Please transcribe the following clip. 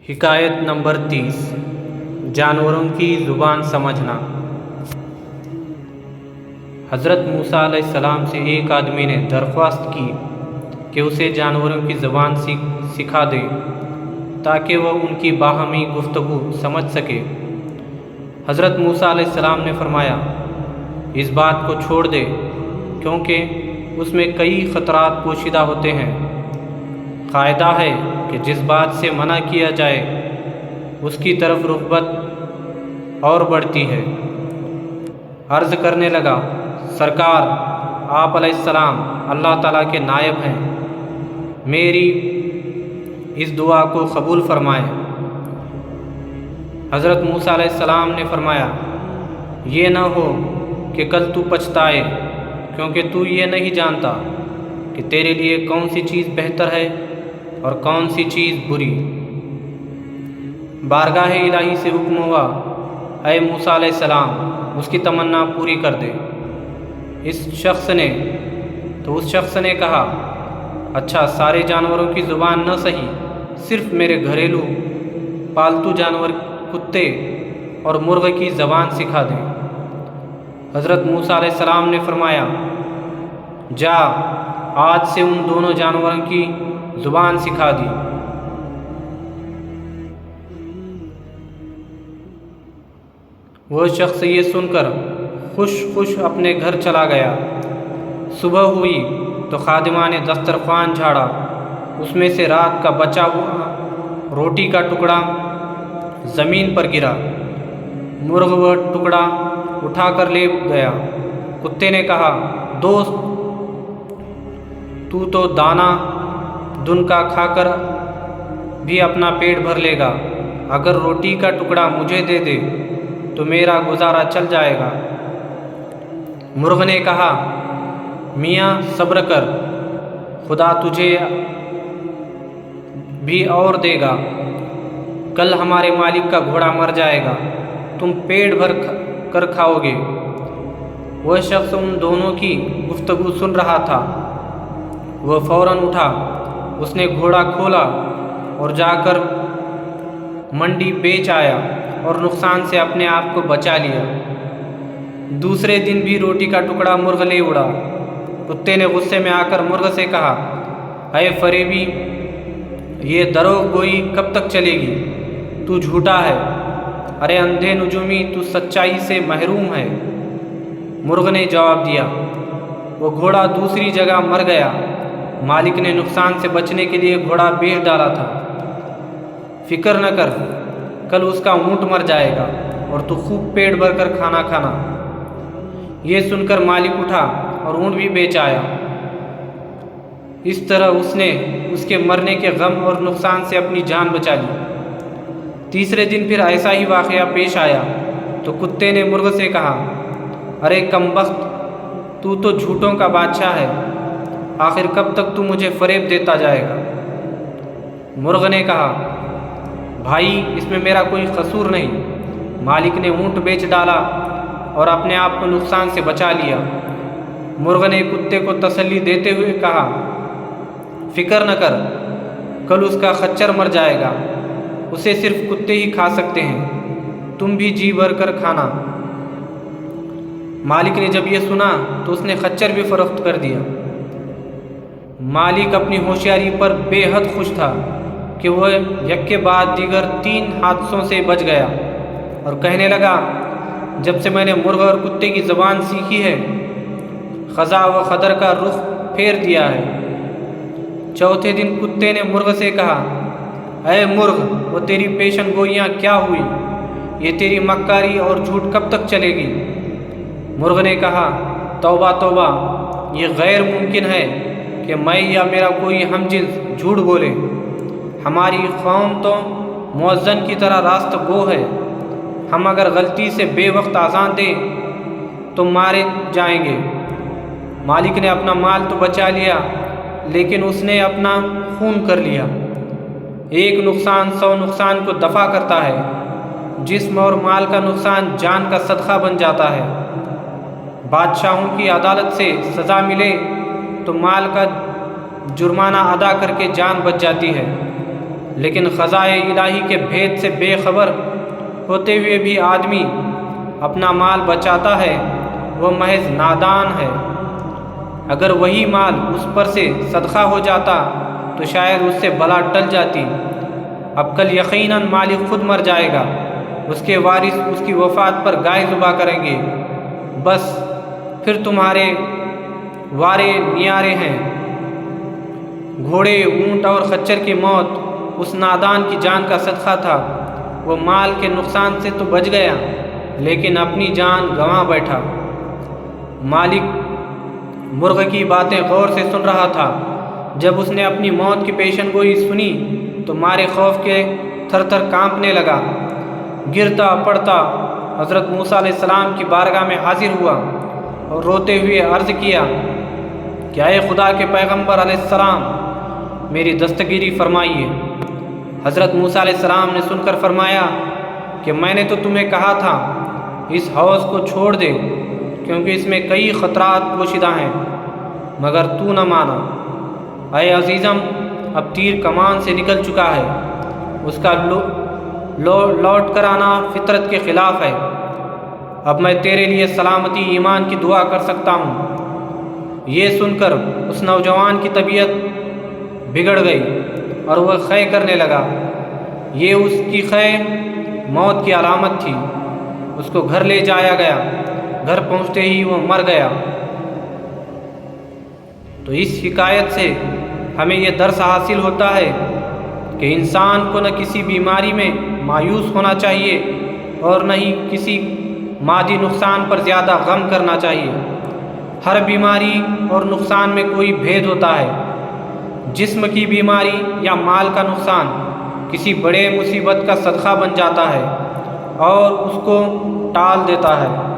حکایت نمبر 30 جانوروں کی زبان سمجھنا۔ حضرت موسیٰ علیہ السلام سے ایک آدمی نے درخواست کی کہ اسے جانوروں کی زبان سکھا دے تاکہ وہ ان کی باہمی گفتگو سمجھ سکے۔ حضرت موسیٰ علیہ السلام نے فرمایا، اس بات کو چھوڑ دے کیونکہ اس میں کئی خطرات پوشیدہ ہوتے ہیں۔ قاعدہ ہے کہ جس بات سے منع کیا جائے اس کی طرف رغبت اور بڑھتی ہے۔ عرض کرنے لگا، سرکار آپ علیہ السلام اللہ تعالیٰ کے نائب ہیں، میری اس دعا کو قبول فرمائیں۔ حضرت موسیٰ علیہ السلام نے فرمایا، یہ نہ ہو کہ کل تو پچھتائے، کیونکہ تو یہ نہیں جانتا کہ تیرے لیے کون سی چیز بہتر ہے اور کون سی چیز بری۔ بارگاہ الہی سے حکم ہوا، اے موسیٰ علیہ السلام اس کی تمنا پوری کر دے۔ اس شخص نے کہا، اچھا سارے جانوروں کی زبان نہ صحیح، صرف میرے گھریلو پالتو جانور کتے اور مرغ کی زبان سکھا دے۔ حضرت موسیٰ علیہ السلام نے فرمایا، جا آج سے ان دونوں جانوروں کی زبان سکھا دی۔ وہ شخص یہ سن کر خوش اپنے گھر چلا گیا۔ صبح ہوئی تو خادمہ نے دسترخوان جھاڑا، اس میں سے رات کا بچا ہوا روٹی کا ٹکڑا زمین پر گرا۔ مرغ وہ ٹکڑا اٹھا کر لے گیا۔ کتے نے کہا، دوست تو دانہ دن کا کھا کر بھی اپنا پیٹ بھر لے گا، اگر روٹی کا ٹکڑا مجھے دے دے تو میرا گزارا چل جائے گا۔ مرغ نے کہا، میاں صبر کر، خدا تجھے بھی اور دے گا، کل ہمارے مالک کا گھوڑا مر جائے گا، تم پیٹ بھر کر کھاؤ گے۔ وہ شخص ان دونوں کی گفتگو سن رہا تھا۔ وہ فوراً اٹھا، اس نے گھوڑا کھولا اور جا کر منڈی بیچ آیا اور نقصان سے اپنے آپ کو بچا لیا۔ دوسرے دن بھی روٹی کا ٹکڑا مرغ لے اڑا۔ کتے نے غصے میں آ کر مرغ سے کہا، اے فریبی، یہ دروغ گوئی کب تک چلے گی؟ تو جھوٹا ہے، ارے اندھے نجومی، تو سچائی سے محروم ہے۔ مرغ نے جواب دیا، وہ گھوڑا دوسری جگہ مر گیا، مالک نے نقصان سے بچنے کے لیے گھوڑا بیچ ڈالا تھا۔ فکر نہ کر، کل اس کا اونٹ مر جائے گا اور تو خوب پیٹ بھر کر کھانا کھانا۔ یہ سن کر مالک اٹھا اور اونٹ بھی بیچ آیا۔ اس طرح اس نے اس کے مرنے کے غم اور نقصان سے اپنی جان بچا لی۔ تیسرے دن پھر ایسا ہی واقعہ پیش آیا تو کتے نے مرغ سے کہا، ارے کمبخت، تو جھوٹوں کا بادشاہ ہے، آخر کب تک تو مجھے فریب دیتا جائے گا؟ مرغ نے کہا، بھائی اس میں میرا کوئی قصور نہیں، مالک نے اونٹ بیچ ڈالا اور اپنے آپ کو نقصان سے بچا لیا۔ مرغ نے کتے کو تسلی دیتے ہوئے کہا، فکر نہ کر، کل اس کا خچر مر جائے گا، اسے صرف کتے ہی کھا سکتے ہیں، تم بھی جی بھر کر کھانا۔ مالک نے جب یہ سنا تو اس نے خچر بھی فروخت کر دیا۔ مالک اپنی ہوشیاری پر بے حد خوش تھا کہ وہ یک کے بعد دیگر 3 حادثوں سے بچ گیا، اور کہنے لگا، جب سے میں نے مرغ اور کتے کی زبان سیکھی ہے، خزا و خدر کا رخ پھیر دیا ہے۔ چوتھے دن کتے نے مرغ سے کہا، اے مرغ، وہ تیری پیشن گوئیاں کیا ہوئی؟ یہ تیری مکاری اور جھوٹ کب تک چلے گی؟ مرغ نے کہا، توبہ توبہ، یہ غیر ممکن ہے کہ میں یا میرا کوئی ہم جنس جھوٹ بولے، ہماری قوم تو مؤذن کی طرح راست گو ہے، ہم اگر غلطی سے بے وقت اذان دیں تو مارے جائیں گے۔ مالک نے اپنا مال تو بچا لیا، لیکن اس نے اپنا خون کر لیا۔ ایک نقصان 100 نقصان کو دفع کرتا ہے، جسم اور مال کا نقصان جان کا صدقہ بن جاتا ہے۔ بادشاہوں کی عدالت سے سزا ملے تو مال کا جرمانہ ادا کر کے جان بچ جاتی ہے، لیکن خزائن الہی کے بھید سے بے خبر ہوتے ہوئے بھی آدمی اپنا مال بچاتا ہے، وہ محض نادان ہے۔ اگر وہی مال اس پر سے صدقہ ہو جاتا تو شاید اس سے بلا ٹل جاتی۔ اب کل یقیناً مالک خود مر جائے گا، اس کے وارث اس کی وفات پر گائے ذبح کریں گے، بس پھر تمہارے وارے نیارے ہیں۔ گھوڑے، اونٹ اور خچر کی موت اس نادان کی جان کا صدقہ تھا۔ وہ مال کے نقصان سے تو بچ گیا لیکن اپنی جان گنوا بیٹھا۔ مالک مرغ کی باتیں غور سے سن رہا تھا۔ جب اس نے اپنی موت کی پیشن گوئی سنی تو مارے خوف کے تھر تھر کانپنے لگا۔ گرتا پڑتا حضرت موسیٰ علیہ السلام کی بارگاہ میں حاضر ہوا اور روتے ہوئے عرض کیا کہ اے خدا کے پیغمبر علیہ السلام، میری دستگیری فرمائیے۔ حضرت موسیٰ علیہ السلام نے سن کر فرمایا کہ میں نے تو تمہیں کہا تھا اس حوض کو چھوڑ دے کیونکہ اس میں کئی خطرات پوشیدہ ہیں، مگر تو نہ مانا۔ اے عزیزم، اب تیر کمان سے نکل چکا ہے، اس کا لوٹ کر آنا فطرت کے خلاف ہے۔ اب میں تیرے لیے سلامتی ایمان کی دعا کر سکتا ہوں۔ یہ سن کر اس نوجوان کی طبیعت بگڑ گئی اور وہ خے کرنے لگا۔ یہ اس کی خے موت کی علامت تھی۔ اس کو گھر لے جایا گیا، گھر پہنچتے ہی وہ مر گیا۔ تو اس حکایت سے ہمیں یہ درس حاصل ہوتا ہے کہ انسان کو نہ کسی بیماری میں مایوس ہونا چاہیے اور نہ ہی کسی مادی نقصان پر زیادہ غم کرنا چاہیے۔ ہر بیماری اور نقصان میں کوئی بھید ہوتا ہے۔ جسم کی بیماری یا مال کا نقصان کسی بڑے مصیبت کا صدقہ بن جاتا ہے اور اس کو ٹال دیتا ہے۔